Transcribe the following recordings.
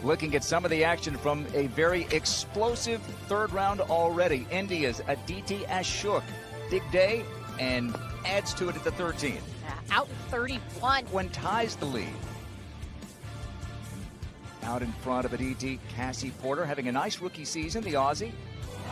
Looking at some of the action from a very explosive third round already. India's Aditi Ashok. Big day and adds to it at the 13th. Out 31. When ties the lead. Out in front of Aditi, Cassie Porter having a nice rookie season, the Aussie.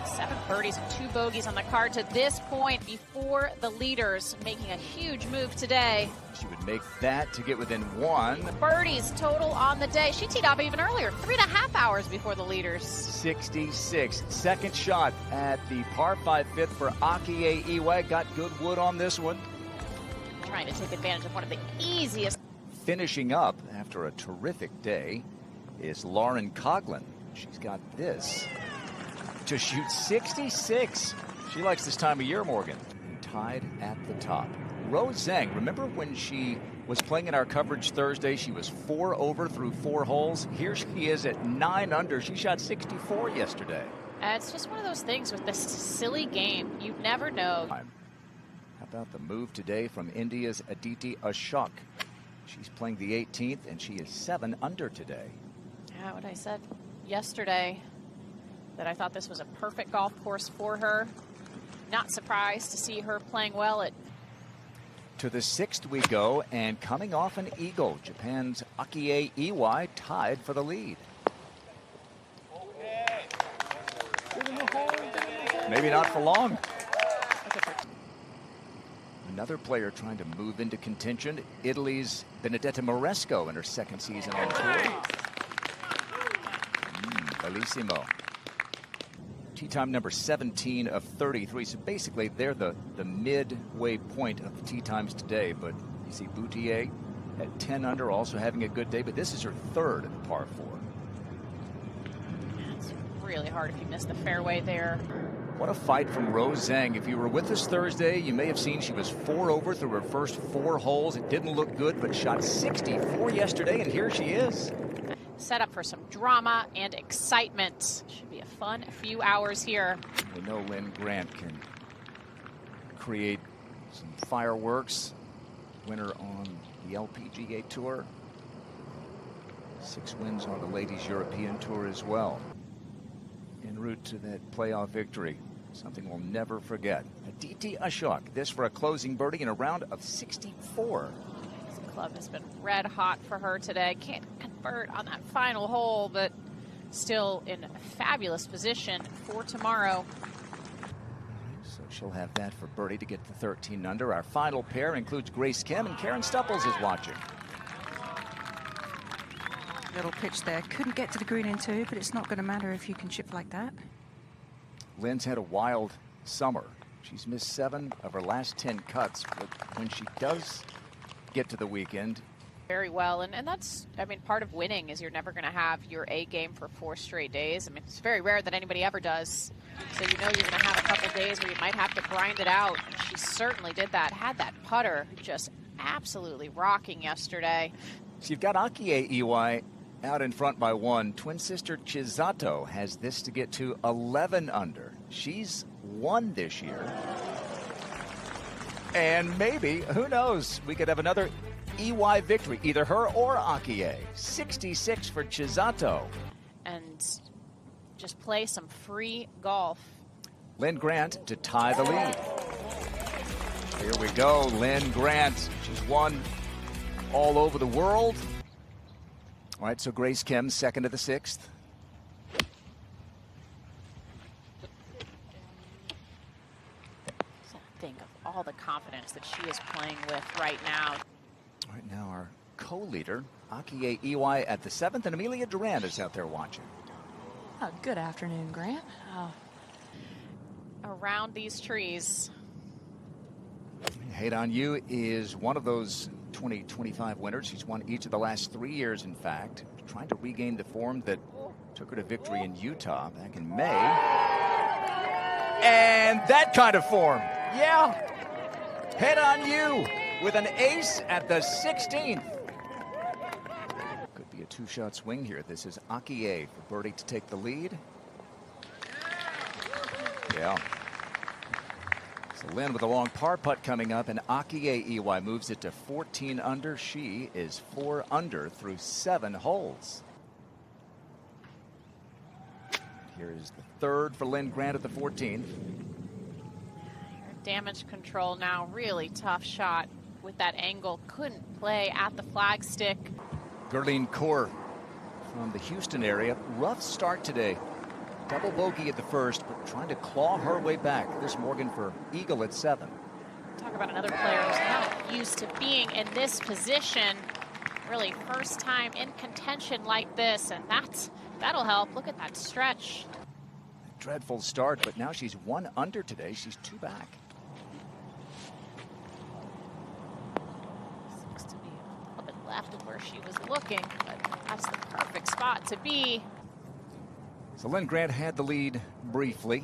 7 birdies and 2 bogeys on the card to this point before the leaders, making a huge move today. She would make that to get within 1. Birdies total on the day. She teed off even earlier, 3.5 hours before the leaders. 66. Second shot at the par 5 fifth for Akie Iwai. Got good wood on this one. Trying to take advantage of one of the easiest. Finishing up after a terrific day is Lauren Coughlin. She's got this to shoot 66. She likes this time of year, Morgan. Tied at the top. Rose Zhang, remember when she was playing in our coverage Thursday? She was 4 over through 4 holes. Here she is at 9 under. She shot 64 yesterday. It's just one of those things with this silly game. You never know. How about the move today from India's Aditi Ashok? She's playing the 18th, and she is 7 under today. Yeah, what I said yesterday, that I thought this was a perfect golf course for her. Not surprised to see her playing well at. To the 6th we go, and coming off an eagle, Japan's Akie Iwai tied for the lead. Maybe not for long. Another player trying to move into contention, Italy's Benedetta Moresco in her 2nd season on tour. Bellissimo. Tee time number 17 of 33. So basically, they're the midway point of the tee times today. But you see Boutier at 10 under, also having a good day. But this is her 3rd par 4. It's really hard if you miss the fairway there. What a fight from Rose Zhang. If you were with us Thursday, you may have seen she was 4 over through her first 4 holes. It didn't look good, but shot 64 yesterday, and here she is. Set up for some drama and excitement. Should be a fun few hours here. We know Lynn Grant can create some fireworks. Winner on the LPGA Tour. 6 wins on the Ladies European Tour as well. En route to that playoff victory. Something we'll never forget. Aditi Ashok, this for a closing birdie in a round of 64. The club has been red hot for her today. Can't convert on that final hole, but still in a fabulous position for tomorrow. So she'll have that for birdie to get to 13 under. Our final pair includes Grace Kim, and Karen Stupples is watching. Little pitch there. Couldn't get to the green in 2, but it's not going to matter if you can chip like that. Lynn's had a wild summer. She's missed 7 of her last 10 cuts, but when she does get to the weekend. Very well, and that's, I mean, part of winning is you're never going to have your A game for 4 straight days. I mean, it's very rare that anybody ever does. So you know you're going to have a couple days where you might have to grind it out. And she certainly did that. Had that putter just absolutely rocking yesterday. So you've got Akie Iwai out in front by 1. Twin sister Chisato has this to get to 11 under. She's won this year. And maybe, who knows, we could have another Iwai victory, either her or Akie. 66 for Chisato. And just play some free golf. Lynn Grant to tie the lead. Here we go, Lynn Grant. She's won all over the world. All right, so Grace Kim, 2nd of the 6th. So think of all the confidence that she is playing with right now. All right, now our co-leader, Akie Iwai at the 7th, and Amelia Durand is out there watching. Oh, good afternoon, Grant. Around these trees. Hate on You is one of those 2025 winners. She's won each of the last 3 years, in fact. Trying to regain the form that took her to victory in Utah back in May. And that kind of form. Yeah. Head on You with an ace at the 16th. Could be a 2-shot swing here. This is Akie for birdie to take the lead. Yeah. So Lynn with a long par putt coming up, and Akie Iwai moves it to 14 under. She is 4 under through 7 holes. Here is the third for Lynn Grant at the 14th. Damage control now, really tough shot with that angle. Couldn't play at the flagstick. Gerline Kaur from the Houston area. Rough start today. Double bogey at the first, but trying to claw her way back. This Morgan for eagle at 7. Talk about another player who's not used to being in this position. Really first time in contention like this, and that'll help. Look at that stretch. Dreadful start, but now she's 1 under today. She's 2 back. Seems to be a little bit left of where she was looking, but that's the perfect spot to be. So Lynn Grant had the lead briefly.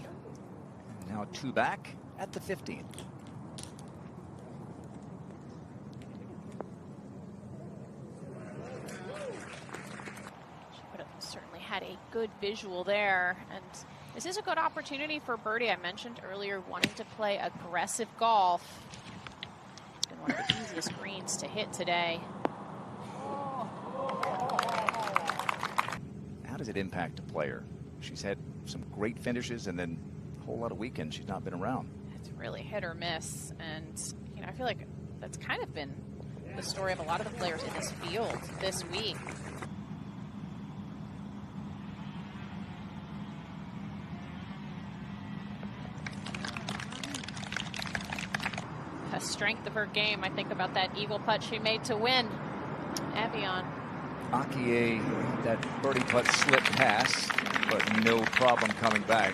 And now 2 back at the 15th. Certainly had a good visual there, and this is a good opportunity for birdie. I mentioned earlier wanting to play aggressive golf. It's been one of the easiest greens to hit today. How does it impact a player? She's had some great finishes and then a whole lot of weekends she's not been around. It's really hit or miss, and I feel like that's kind of been the story of a lot of the players in this field this week. Strength of her game. I think about that eagle putt she made to win Evian. Akie, that birdie putt slipped past, but no problem coming back.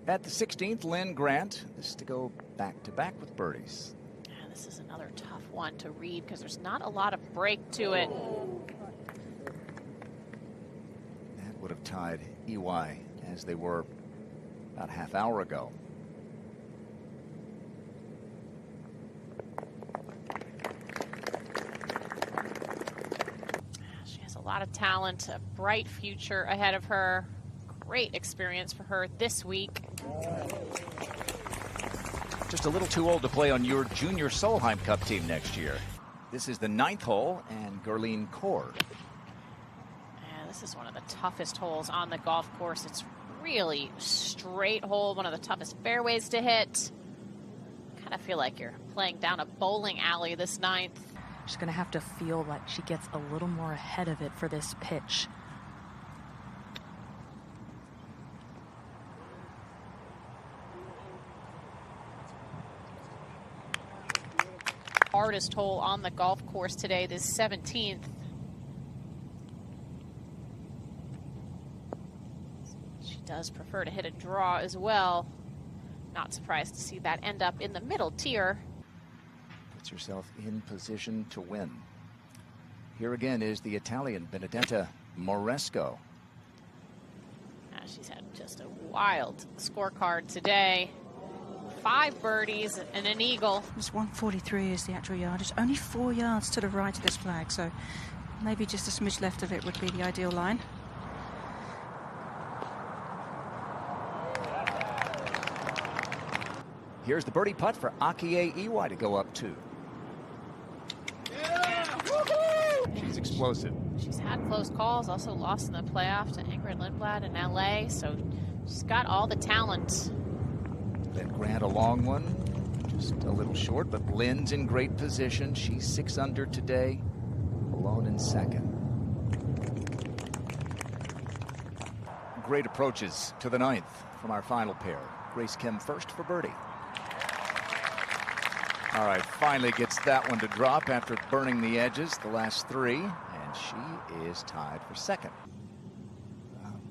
At the 16th, Lynn Grant. This is to go back-to-back with birdies. Yeah, this is another tough one to read because there's not a lot of break to it. That would have tied EY as they were about a half hour ago. A lot of talent, a bright future ahead of her. Great experience for her this week. Just a little too old to play on your junior Solheim Cup team next year. This is the 9th hole, and Gerline Kaur. Yeah, this is one of the toughest holes on the golf course. It's really straight hole, one of the toughest fairways to hit. Kind of feel like you're playing down a bowling alley this 9th. She's going to have to feel like she gets a little more ahead of it for this pitch. Hardest hole on the golf course today, this 17th. She does prefer to hit a draw as well. Not surprised to see that end up in the middle tier. Puts herself in position to win. Here again is the Italian Benedetta Moresco. She's had just a wild scorecard today. 5 birdies and an eagle. It's 143 is the actual yardage. Only 4 yards to the right of this flag, so maybe just a smidge left of it would be the ideal line. Here's the birdie putt for Akie EY to go up 2. She's explosive. She's had close calls, also lost in the playoff to Ingrid Lindblad in LA, so she's got all the talent. Then Grant a long one, just a little short, but Lynn's in great position. She's 6 under today, alone in second. Great approaches to the 9th from our final pair. Grace Kim first for birdie. All right, finally gets that one to drop after burning the edges the last 3, and she is tied for second.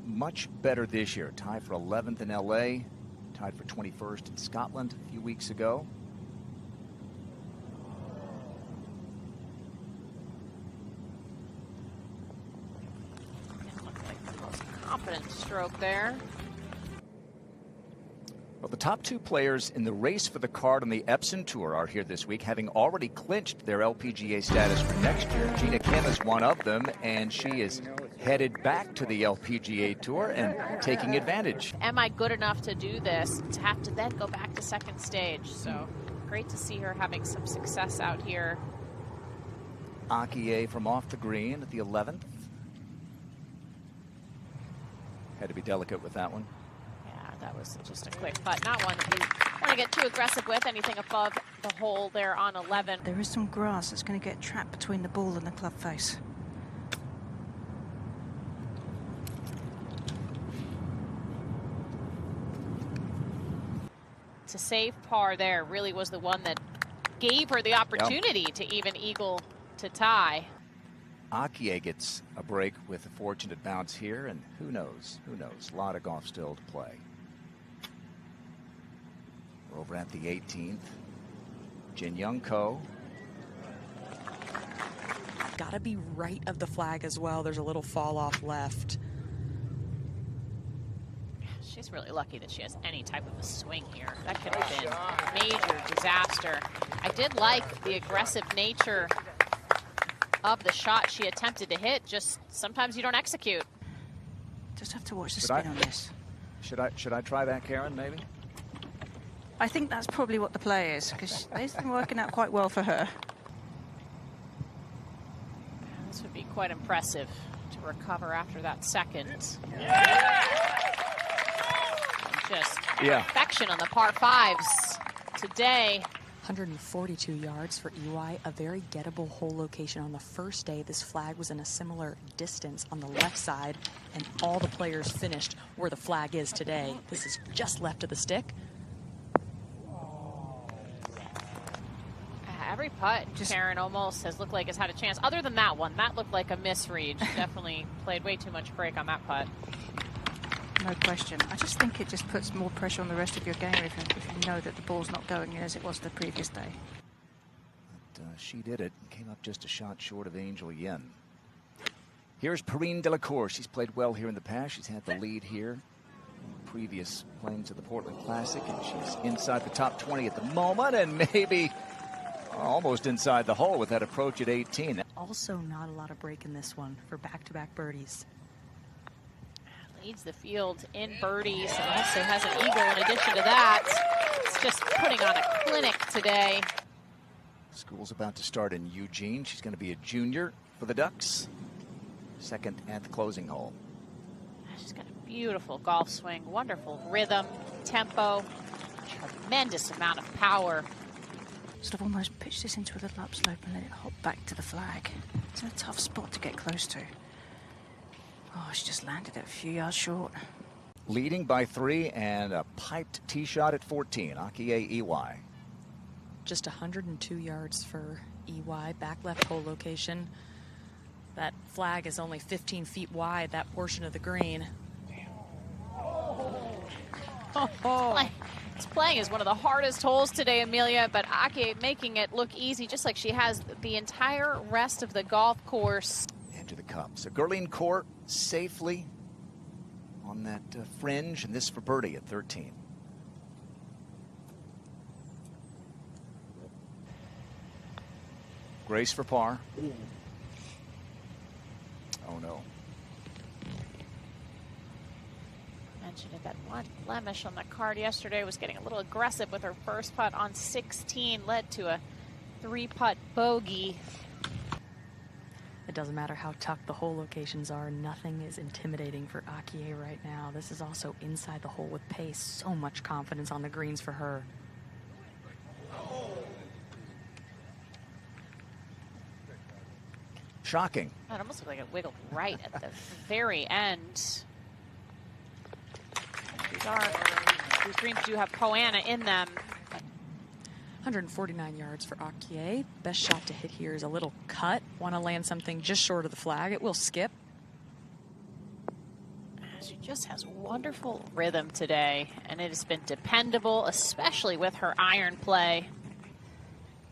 Much better this year. Tied for 11th in LA, tied for 21st in Scotland a few weeks ago. It looked like the most confident stroke there. Well, the top 2 players in the race for the card on the Epson Tour are here this week, having already clinched their LPGA status for next year. Gina Kim is one of them, and she is headed back to the LPGA Tour and taking advantage. Am I good enough to do this? To have to then go back to second stage. So great to see her having some success out here. Akie from off the green at the 11th. Had to be delicate with that one. That was just a quick putt, not one that you want to get too aggressive with. Anything above the hole there on 11. There is some grass that's going to get trapped between the ball and the club face. To save par there really was the one that gave her the opportunity to even eagle to tie. Akie gets a break with a fortunate bounce here, and who knows? A lot of golf still to play. We're over at the 18th. Jin Young Ko. Gotta be right of the flag as well. There's a little fall off left. She's really lucky that she has any type of a swing here. That could have been a major disaster. I did like the aggressive nature of the shot she attempted to hit. Just sometimes you don't execute. Just have to watch the spin on this. Should I try that, Karen, maybe? I think that's probably what the play is, because it's been working out quite well for her. This would be quite impressive to recover after that second. Just perfection on the par fives today. 142 yards for EY, a very gettable hole location on the first day. This flag was in a similar distance on the left side, and all the players finished where the flag is today. This is just left of the stick. Every putt, Karen almost has looked like it's had a chance. Other than that one, that looked like a misread. She definitely played way too much break on that putt. No question. I just think it just puts more pressure on the rest of your game if you know that the ball's not going in as it was the previous day. But, she did it. Came up just a shot short of Angel Yin. Here's Perrine Delacour. She's played well here in the past. She's had the lead here in previous playings of the Portland Classic, and she's inside the top 20 at the moment, and maybe almost inside the hole with that approach at 18. Also not a lot of break in this one for back-to-back birdies. Leads the field in birdies and also has an eagle in addition to that. It's just putting on a clinic today. School's about to start in Eugene. She's going to be a junior for the Ducks. Second at the closing hole. She's got a beautiful golf swing, wonderful rhythm, tempo, tremendous amount of power. Sort of almost pitch this into a little upslope and let it hop back to the flag. It's a tough spot to get close to. Oh, she just landed it a few yards short. Leading by 3 and a piped tee shot at 14. Akie EY. Just 102 yards for EY, back left hole location. That flag is only 15 feet wide, that portion of the green. It's playing as one of the hardest holes today, Amelia, but Akie making it look easy, just like she has the entire rest of the golf course. Into the cup. So Gerline Court safely on that fringe, and this for birdie at 13. Grace for par. Oh no. Mentioned it, that one blemish on the card yesterday was getting a little aggressive with her first putt on 16, led to a 3-putt bogey. It doesn't matter how tucked the hole locations are, nothing is intimidating for Akie right now. This is also inside the hole with pace. So much confidence on the greens for her. Shocking. It almost looked like it wiggled right at the very end. These greens do have Poana in them. 149 yards for Akie. Best shot to hit here is a little cut. Want to land something just short of the flag. It will skip. She just has wonderful rhythm today, and it has been dependable, especially with her iron play.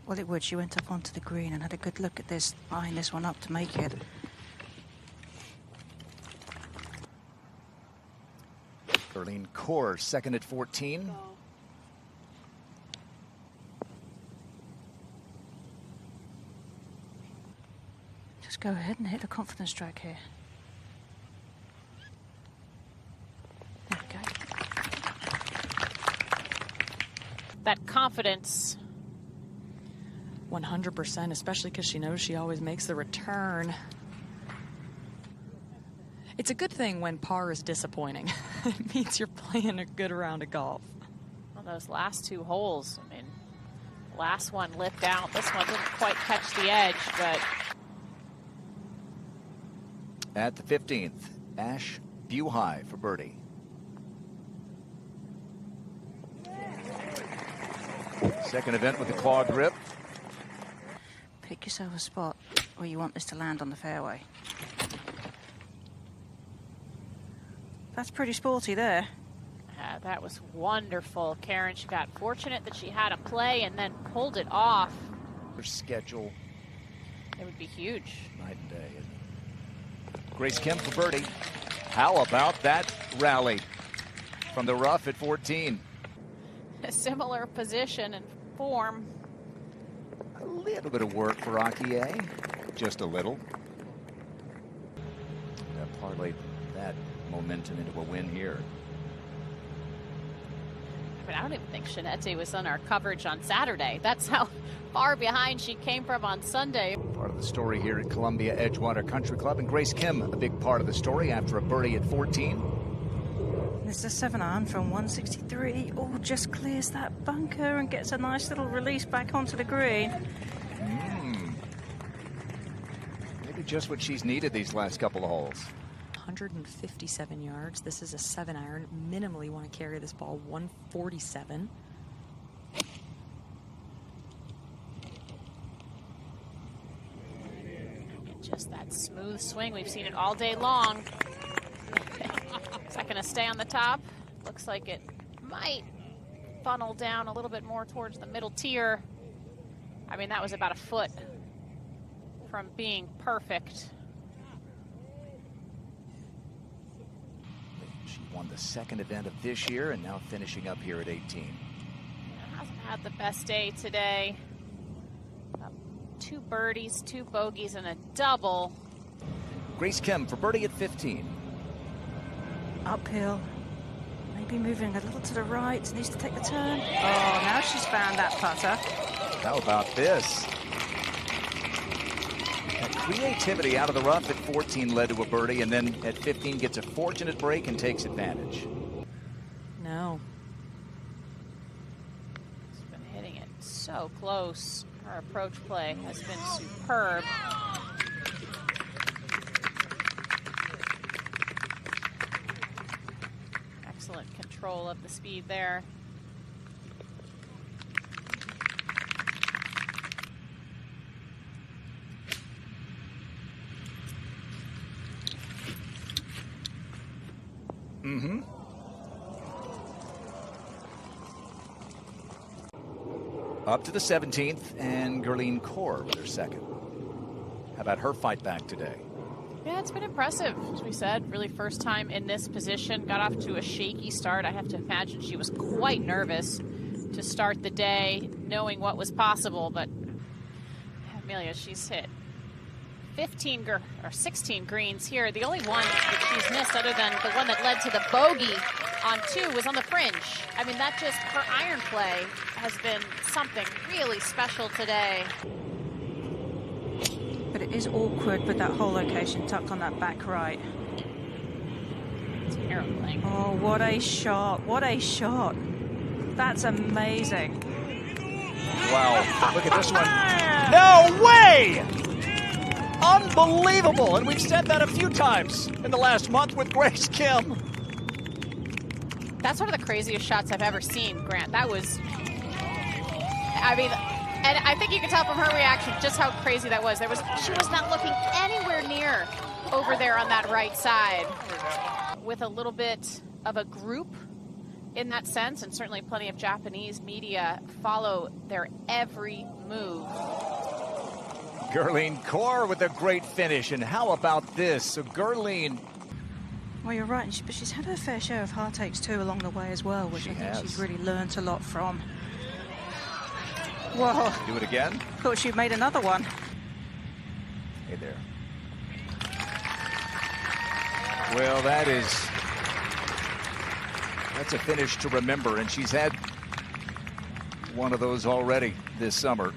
Well, it would. She went up onto the green and had a good look at this, eyeing this one up to make it. Gerline Court, second at 14. Just go ahead and hit the confidence strike here. There we go. That confidence. 100%, especially because she knows she always makes the return. It's a good thing when par is disappointing. It means you're playing a good round of golf. On those last 2 holes, I mean, last one lipped out. This one didn't quite catch the edge, but... At the 15th, Ash Buhai for birdie. Second event with the claw grip. Pick yourself a spot where you want this to land on the fairway. That's pretty sporty there. That was wonderful, Karen. She got fortunate that she had a play and then pulled it off. Her schedule. It would be huge. Night and day. Grace Kim for birdie. How about that rally from the rough at 14? A similar position and form. A little bit of work for Aki, just a little. Parlayed that momentum into a win here. But I don't even think Shanette was on our coverage on Saturday. That's how far behind she came from on Sunday. Part of the story here at Columbia Edgewater Country Club, and Grace Kim, a big part of the story after a birdie at 14. This is a 7-iron from 163. Oh, just clears that bunker and gets a nice little release back onto the green. Maybe just what she's needed these last couple of holes. 157 yards. This is a 7-iron. Minimally want to carry this ball 147. Just that smooth swing. We've seen it all day long. Is that going to stay on the top? Looks like it might funnel down a little bit more towards the middle tier. I mean, that was about a foot from being perfect. She won the second event of this year and now finishing up here at 18. Hasn't had the best day today. 2 birdies, 2 bogeys, and a double. Grace Kim for birdie at 15. Uphill. Maybe moving a little to the right. Needs to take the turn. Oh, now she's found that putter. How about this? That creativity out of the rough at 14 led to a birdie, and then at 15 gets a fortunate break and takes advantage. No. She's been hitting it so close. Her approach play has been superb. Excellent control of the speed there. Up to the 17th, and Gerline Kaur with her second. How about her fight back today? Yeah, it's been impressive, as we said. Really first time in this position. Got off to a shaky start. I have to imagine she was quite nervous to start the day, knowing what was possible. But Amelia, she's hit 16 greens here. The only one that she's missed, other than the one that led to the bogey on 2, was on the fringe. I mean, that just, her iron play has been something really special today. But it is awkward with that hole location tucked on that back right. Terrible. Oh, what a shot. What a shot. That's amazing. Wow, look at this one. No way! Unbelievable, and we've said that a few times in the last month with Grace Kim. That's one of the craziest shots I've ever seen, Grant. That was, I mean, and I think you can tell from her reaction just how crazy that was. She was not looking anywhere near over there on that right side. With a little bit of a group in that sense, and certainly plenty of Japanese media follow their every move. Gerline Kaur with a great finish, and how about this? So Gerline... Well, you're right, but she's had her fair share of heartaches too along the way as well, which I think she's really learned a lot from. Whoa. Do it again? Thought she'd made another one. Hey there. Well, that's a finish to remember, and she's had one of those already this summer.